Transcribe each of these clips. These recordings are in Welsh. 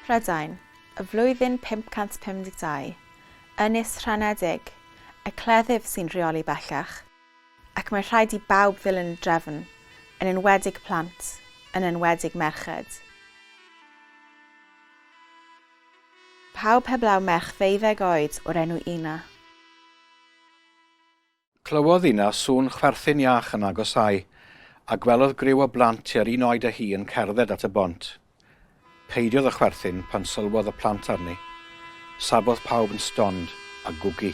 Prydain, y flwyddyn 552, Ynys Rhanedig, y cleddyf sy'n rheoli bellach, ac mae rhaid i bawb ddilyn y drefn, yn enwedig plant, yn enwedig merched. Pawb heblaw merch 12 oed o'r enw Ina. Clywodd Ina sŵn chwerthin iach yn agosau, a gwelodd griw o blant tua'r un oed â hi yn cerdded at y bont. Peidiodd y chwerthin pan sylwodd y plant arni. Safodd pawb yn stond a gwgi.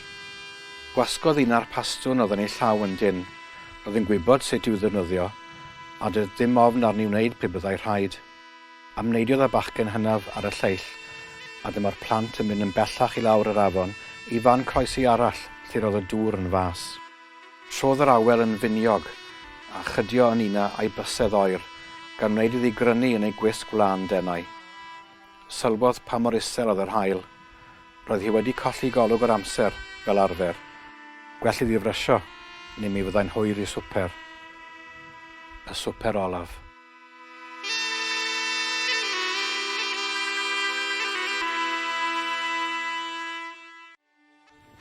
Gwasgodd Ina'r pastwn oedd yn ei llaw yn dyn. Roedd yn gwybod sut i'w ddefnyddio, a doedd dim ofn arni wneud pe byddai rhaid. Amneidiodd y bachgen hynaf ar y lleill, a dyma'r plant yn mynd yn bellach i lawr yr afon i fan croesi arall lle roedd y dŵr yn fas. Trodd yr awel yn finiog, a chydio yn Ina a'i bysedd oer, gan wneud iddi grynu yn ei gwisg wlân denau. Sylwodd pa mor isel oedd yr haul. Roedd hi wedi colli golwg o'r amser, fel arfer. Gwell iddi frysio, neu mi fyddai'n hwyr i swper. Y swper olaf.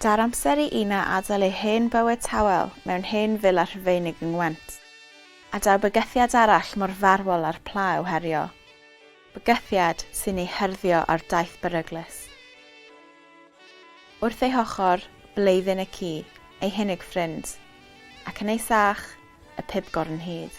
Dar amser i Ina adael ei hen bywyd tawel mewn hen villa Rhufeinig yng Ngwent, a daw bygythiad arall mor farwol ar plaw herio. Bygythiad sy'n ei hyrddio ar daith beryglus. Wrth ei hochr, Bleiddyn y ci, ei hunig ffrind, ac yn ei sach, y Pibgorn hyd.